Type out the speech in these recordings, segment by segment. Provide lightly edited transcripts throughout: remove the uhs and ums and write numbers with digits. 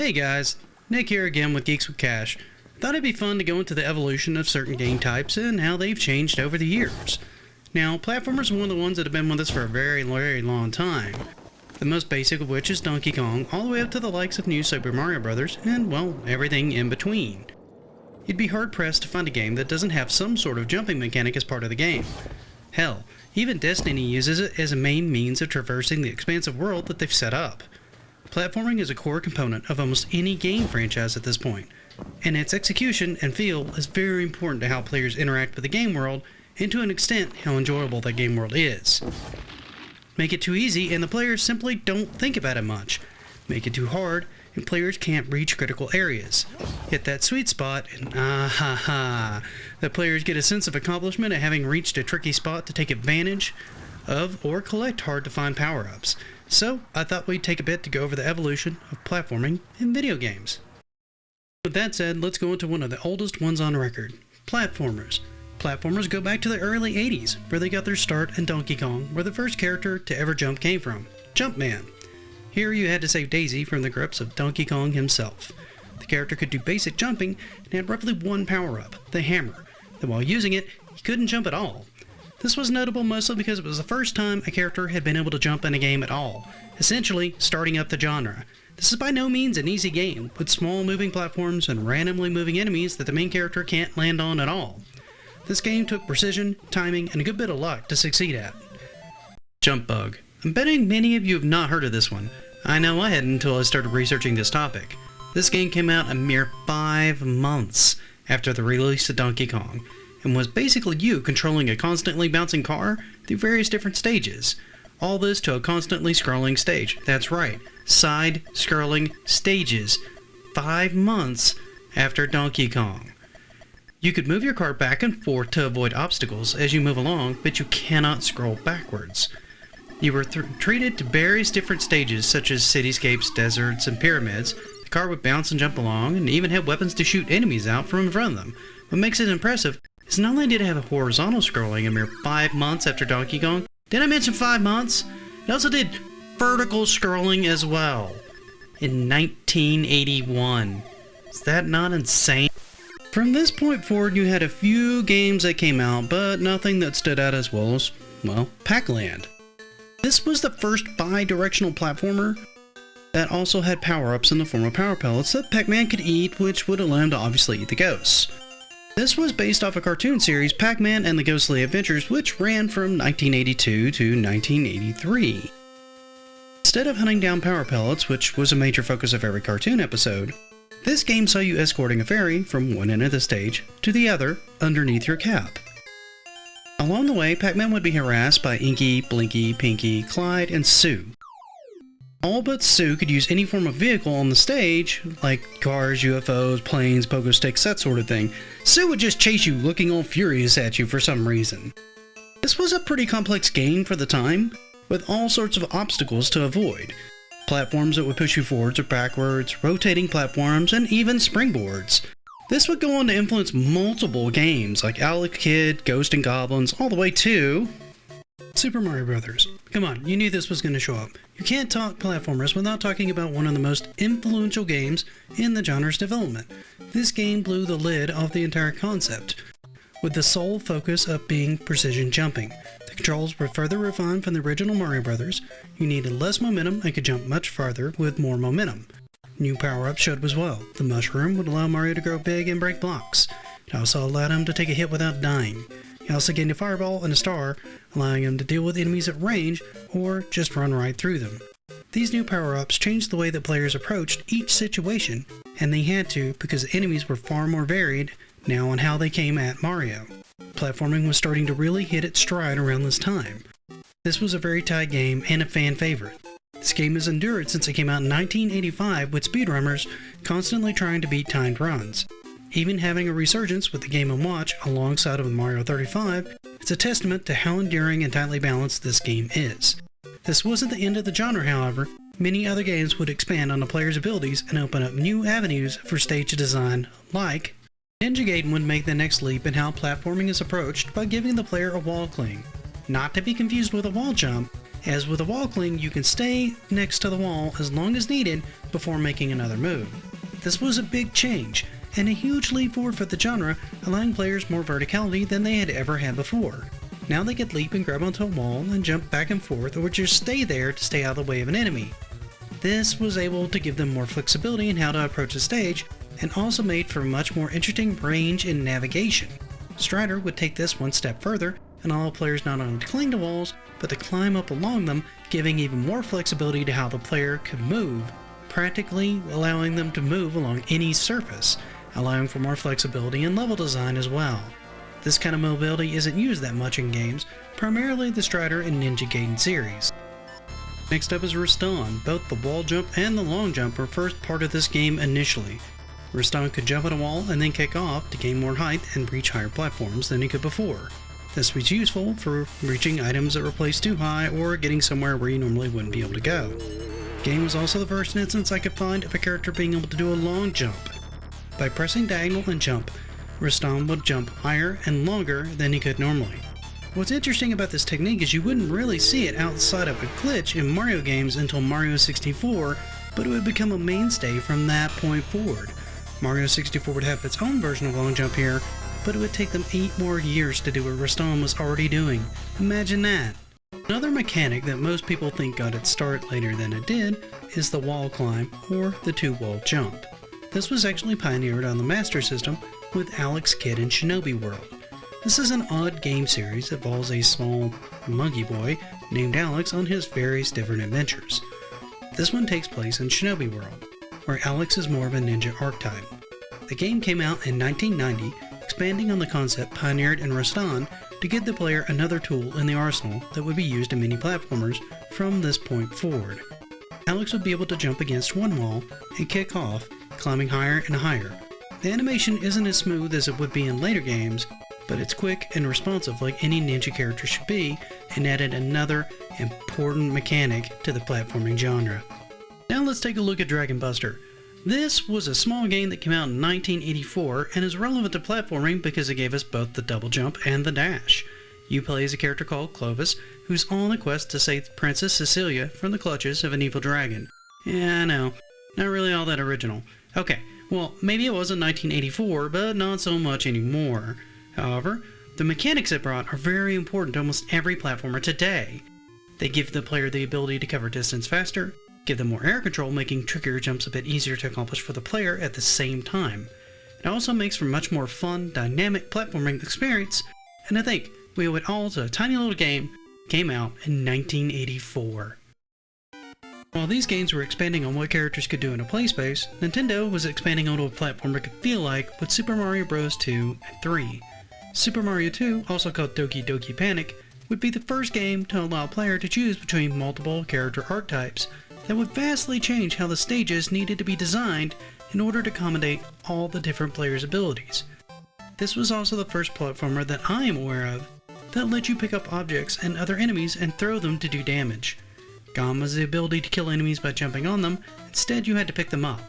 Hey guys, Nick here again with Geeks with Cash. Thought it'd be fun to go into the evolution of certain game types and how they've changed over the years. Now, platformers are one of the ones that have been with us for a very long time. The most basic of which is Donkey Kong, all the way up to the likes of New Super Mario Bros. And, well, everything in between. You'd be hard-pressed to find a game that doesn't have some sort of jumping mechanic as part of the game. Hell, even Destiny uses it as a main means of traversing the expansive world that they've set up. Platforming is a core component of almost any game franchise at this point, and its execution and feel is very important to how players interact with the game world and to an extent how enjoyable that game world is. Make it too easy and the players simply don't think about it much. Make it too hard and players can't reach critical areas. Hit that sweet spot and the players get a sense of accomplishment at having reached a tricky spot to take advantage of or collect hard to find power-ups. So I thought we'd take a bit to go over the evolution of platforming in video games. With that said, let's go into one of the oldest ones on record, platformers. Platformers go back to the early 80s, where they got their start in Donkey Kong, where the first character to ever jump came from, Jumpman. Here you had to save Daisy from the grips of Donkey Kong himself. The character could do basic jumping and had roughly one power-up, the hammer, that while using it, he couldn't jump at all. This was notable mostly because it was the first time a character had been able to jump in a game at all, essentially starting up the genre. This is by no means an easy game, with small moving platforms and randomly moving enemies that the main character can't land on at all. This game took precision, timing, and a good bit of luck to succeed at. Jumpbug. I'm betting many of you have not heard of this one. I know I hadn't until I started researching this topic. This game came out a mere 5 months after the release of Donkey Kong, and was basically you controlling a constantly bouncing car through various different stages. All this to a constantly scrolling stage. That's right, side-scrolling stages. 5 months after Donkey Kong. You could move your car back and forth to avoid obstacles as you move along, but you cannot scroll backwards. You were treated to various different stages such as cityscapes, deserts, and pyramids. The car would bounce and jump along, and even had weapons to shoot enemies out from in front of them. What makes it impressive is not only did it have a horizontal scrolling a mere 5 months after Donkey Kong, did I mention 5 months? It also did vertical scrolling as well in 1981. Is that not insane? From this point forward, you had a few games that came out, but nothing that stood out as well as, well, Pac-Land. This was the first bi-directional platformer that also had power-ups in the form of power pellets that Pac-Man could eat, which would allow him to obviously eat the ghosts. This was based off a cartoon series, Pac-Man and the Ghostly Adventures, which ran from 1982 to 1983. Instead of hunting down power pellets, which was a major focus of every cartoon episode, this game saw you escorting a fairy from one end of the stage to the other underneath your cap. Along the way, Pac-Man would be harassed by Inky, Blinky, Pinky, Clyde, and Sue. All but Sue could use any form of vehicle on the stage, like cars, UFOs, planes, pogo sticks, that sort of thing. Sue would just chase you, looking all furious at you for some reason. This was a pretty complex game for the time, with all sorts of obstacles to avoid. Platforms that would push you forwards or backwards, rotating platforms, and even springboards. This would go on to influence multiple games like Alex Kidd, Ghosts and Goblins, all the way to Super Mario Bros. Come on, you knew this was going to show up. You can't talk platformers without talking about one of the most influential games in the genre's development. This game blew the lid off the entire concept, with the sole focus of being precision jumping. The controls were further refined from the original Mario Bros. You needed less momentum and could jump much farther with more momentum. New power-ups showed as well. The mushroom would allow Mario to grow big and break blocks. It also allowed him to take a hit without dying. He also gained a fireball and a star, allowing him to deal with enemies at range or just run right through them. These new power-ups changed the way that players approached each situation, and they had to because the enemies were far more varied now on how they came at Mario. Platforming was starting to really hit its stride around this time. This was a very tight game and a fan favorite. This game has endured since it came out in 1985 with speedrunners constantly trying to beat timed runs. Even having a resurgence with the Game & Watch alongside of Mario 35, it's a testament to how enduring and tightly balanced this game is. This wasn't the end of the genre, however. Many other games would expand on the player's abilities and open up new avenues for stage design, like Ninja Gaiden would make the next leap in how platforming is approached by giving the player a wall cling. Not to be confused with a wall jump, As with a wall cling, you can stay next to the wall as long as needed before making another move. This was a big change, and a huge leap forward for the genre, allowing players more verticality than they had ever had before. Now they could leap and grab onto a wall and jump back and forth, or just stay there to stay out of the way of an enemy. This was able to give them more flexibility in how to approach the stage, and also made for much more interesting range and navigation. Strider would take this one step further and allow players not only to cling to walls, but to climb up along them, giving even more flexibility to how the player could move, practically allowing them to move along any surface, allowing for more flexibility in level design as well. This kind of mobility isn't used that much in games, primarily the Strider and Ninja Gaiden series. Next up is Ruston. Both the wall jump and the long jump were first part of this game initially. Ruston could jump on a wall and then kick off to gain more height and reach higher platforms than he could before. This was useful for reaching items that were placed too high or getting somewhere where you normally wouldn't be able to go. The game was also the first instance I could find of a character being able to do a long jump. By pressing diagonal and jump, Ruston would jump higher and longer than he could normally. What's interesting about this technique is you wouldn't really see it outside of a glitch in Mario games until Mario 64, but it would become a mainstay from that point forward. Mario 64 would have its own version of long jump here, but it would take them 8 more years to do what Ruston was already doing. Imagine that! Another mechanic that most people think got its start later than it did is the wall climb, or the 2-wall jump. This was actually pioneered on the Master System with Alex Kidd in Shinobi World. This is an odd game series that follows a small monkey boy named Alex on his various different adventures. This one takes place in Shinobi World, where Alex is more of a ninja archetype. The game came out in 1990, expanding on the concept pioneered in Ruston to give the player another tool in the arsenal that would be used in many platformers from this point forward. Alex would be able to jump against one wall and kick off, climbing higher and higher. The animation isn't as smooth as it would be in later games, but it's quick and responsive like any ninja character should be, and added another important mechanic to the platforming genre. Now let's take a look at Dragon Buster. This was a small game that came out in 1984 and is relevant to platforming because it gave us both the double jump and the dash. You play as a character called Clovis, who's on a quest to save Princess Cecilia from the clutches of an evil dragon. Yeah, I know, not really all that original. Okay, well, maybe it was in 1984, but not so much anymore. However, the mechanics it brought are very important to almost every platformer today. They give the player the ability to cover distance faster, give them more air control, making trickier jumps a bit easier to accomplish for the player at the same time. It also makes for much more fun, dynamic platforming experience, and I think we owe it all to a tiny little game that came out in 1984. While these games were expanding on what characters could do in a play space, Nintendo was expanding onto a platformer could feel like with Super Mario Bros. 2 and 3. Super Mario 2, also called Doki Doki Panic, would be the first game to allow a player to choose between multiple character archetypes that would vastly change how the stages needed to be designed in order to accommodate all the different players' abilities. This was also the first platformer that I am aware of that let you pick up objects and other enemies and throw them to do damage. Gone was the ability to kill enemies by jumping on them, instead you had to pick them up.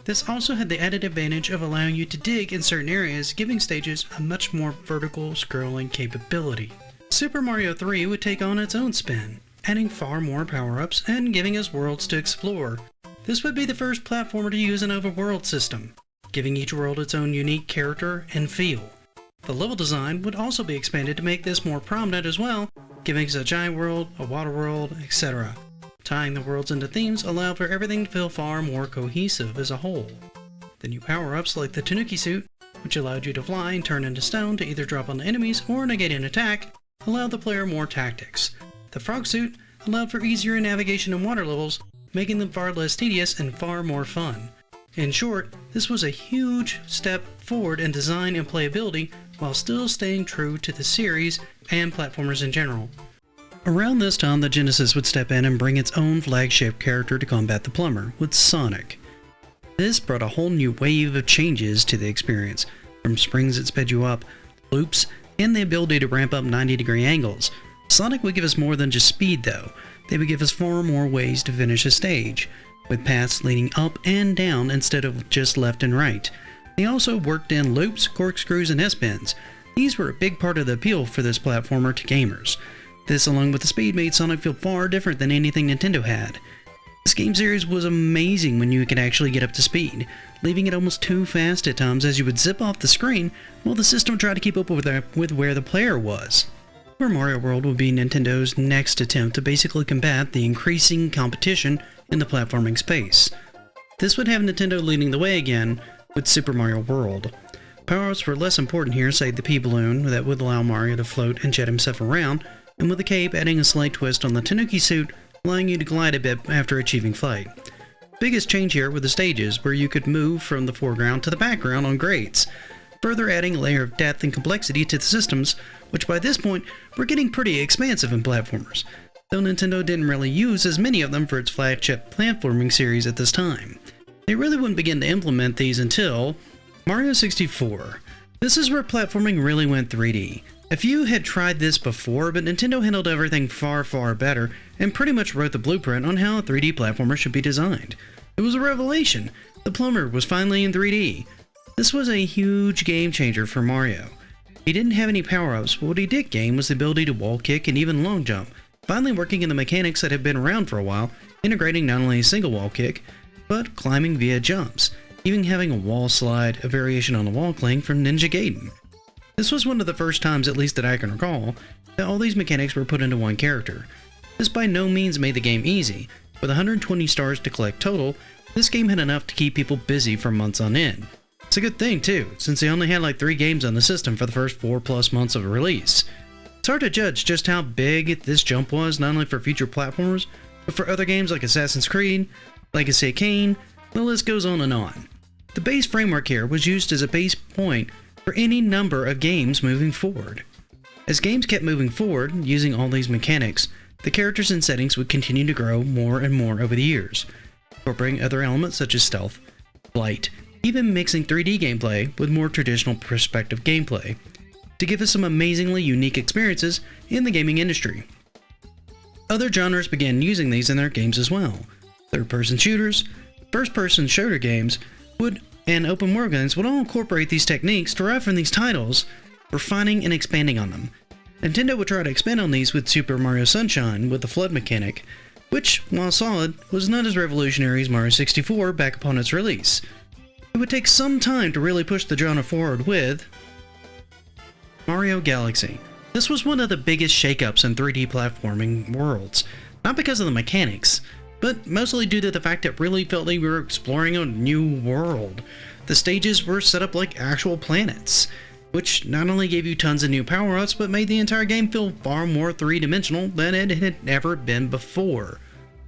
This also had the added advantage of allowing you to dig in certain areas, giving stages a much more vertical scrolling capability. Super Mario 3 would take on its own spin, adding far more power-ups and giving us worlds to explore. This would be the first platformer to use an overworld system, giving each world its own unique character and feel. The level design would also be expanded to make this more prominent as well, giving us a giant world, a water world, etc. Tying the worlds into themes allowed for everything to feel far more cohesive as a whole. The new power-ups like the Tanuki suit, which allowed you to fly and turn into stone to either drop on the enemies or negate an attack, allowed the player more tactics. The frog suit allowed for easier navigation in water levels, making them far less tedious and far more fun. In short, this was a huge step forward in design and playability while still staying true to the series and platformers in general. Around this time, the Genesis would step in and bring its own flagship character to combat the plumber, with Sonic. This brought a whole new wave of changes to the experience, from springs that sped you up, loops, and the ability to ramp up 90-degree angles. Sonic would give us more than just speed though. They would give us far more ways to finish a stage, with paths leading up and down instead of just left and right. They also worked in loops, corkscrews, and S-bends. These were a big part of the appeal for this platformer to gamers. This, along with the speed, made Sonic feel far different than anything Nintendo had. This game series was amazing when you could actually get up to speed, leaving it almost too fast at times as you would zip off the screen while the system tried to keep up with where the player was. Super Mario World would be Nintendo's next attempt to basically combat the increasing competition in the platforming space. This would have Nintendo leading the way again with Super Mario World. Power-ups were less important here, say the P-Balloon that would allow Mario to float and jet himself around, and with the cape adding a slight twist on the Tanuki suit, allowing you to glide a bit after achieving flight. Biggest change here were the stages, where you could move from the foreground to the background on grades, further adding a layer of depth and complexity to the systems, which by this point were getting pretty expansive in platformers, though Nintendo didn't really use as many of them for its flagship platforming series at this time. They really wouldn't begin to implement these until Mario 64. This is where platforming really went 3D. A few had tried this before, but Nintendo handled everything far better and pretty much wrote the blueprint on how a 3D platformer should be designed. It was a revelation. The plumber was finally in 3D. This was a huge game changer for Mario. He didn't have any power-ups, but what he did gain was the ability to wall kick and even long jump, finally working in the mechanics that have been around for a while, integrating not only a single wall kick, but climbing via jumps, even having a wall slide, a variation on the wall cling from Ninja Gaiden. This was one of the first times, at least that I can recall, that all these mechanics were put into one character. This by no means made the game easy. With 120 stars to collect total, this game had enough to keep people busy for months on end. It's a good thing too, since they only had like 3 games on the system for the first 4+ months of release. It's hard to judge just how big this jump was, not only for future platformers, but for other games like Assassin's Creed, Legacy of Kain, the list goes on and on. The base framework here was used as a base point for any number of games moving forward. As games kept moving forward, using all these mechanics, the characters and settings would continue to grow more and more over the years, incorporating other elements such as stealth, flight, even mixing 3D gameplay with more traditional perspective gameplay, to give us some amazingly unique experiences in the gaming industry. Other genres began using these in their games as well. Third-person shooters, first-person shooter games, and open world games would all incorporate these techniques derived from these titles, refining and expanding on them. Nintendo would try to expand on these with Super Mario Sunshine with the flood mechanic, which, while solid, was not as revolutionary as Mario 64 back upon its release. It would take some time to really push the genre forward with Mario Galaxy. This was one of the biggest shakeups in 3D platforming worlds, not because of the mechanics, but mostly due to the fact it really felt like we were exploring a new world. The stages were set up like actual planets, which not only gave you tons of new power-ups, but made the entire game feel far more three-dimensional than it had ever been before.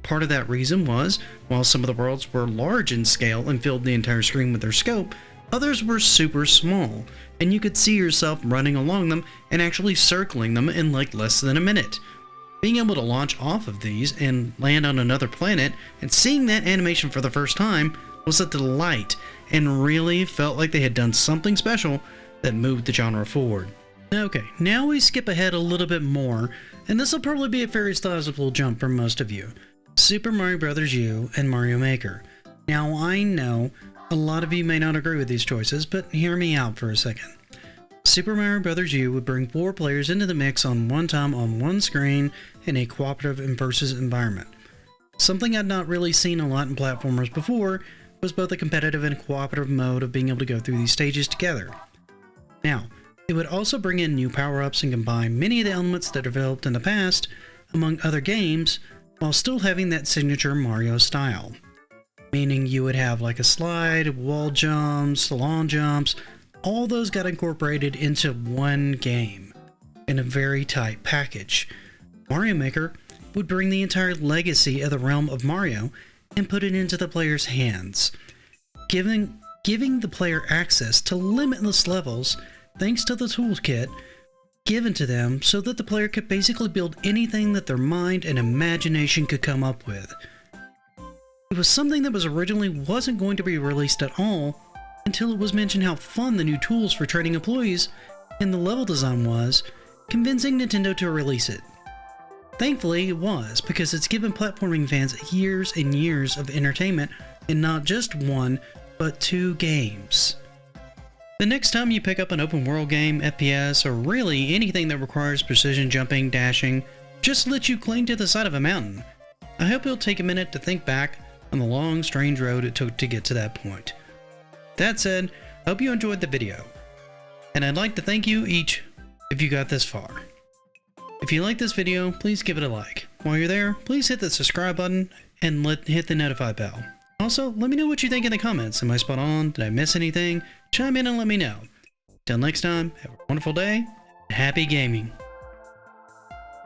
Part of that reason was, while some of the worlds were large in scale and filled the entire screen with their scope, others were super small, and you could see yourself running along them and actually circling them in like less than a minute. Being able to launch off of these and land on another planet and seeing that animation for the first time was a delight and really felt like they had done something special that moved the genre forward. Okay, now we skip ahead a little bit more, and this will probably be a very sizable jump for most of you. Super Mario Bros. U and Mario Maker. Now I know a lot of you may not agree with these choices, but hear me out for a second. Super Mario Bros. U would bring 4 players into the mix on one time on one screen in a cooperative and versus environment. Something I'd not really seen a lot in platformers before was both a competitive and cooperative mode of being able to go through these stages together. Now, it would also bring in new power-ups and combine many of the elements that developed in the past, among other games, while still having that signature Mario style. Meaning you would have like a slide, wall jumps, long jumps, all those got incorporated into one game in a very tight package. Mario Maker would bring the entire legacy of the realm of Mario and put it into the player's hands, giving the player access to limitless levels thanks to the toolkit given to them so that the player could basically build anything that their mind and imagination could come up with. It was something that was originally wasn't going to be released at all until it was mentioned how fun the new tools for training employees and the level design was, convincing Nintendo to release it. Thankfully it was, because it's given platforming fans years and years of entertainment in not just 1, but 2 games. The next time you pick up an open world game, FPS, or really anything that requires precision jumping, dashing, just let you cling to the side of a mountain. I hope you'll take a minute to think back on the long, strange road it took to get to that point. That said, I hope you enjoyed the video, and I'd like to thank you each if you got this far. If you like this video, please give it a like. While you're there, please hit the subscribe button and hit the notify bell. Also, let me know what you think in the comments. Am I spot on? Did I miss anything? Chime in and let me know. Till next time, have a wonderful day, and happy gaming.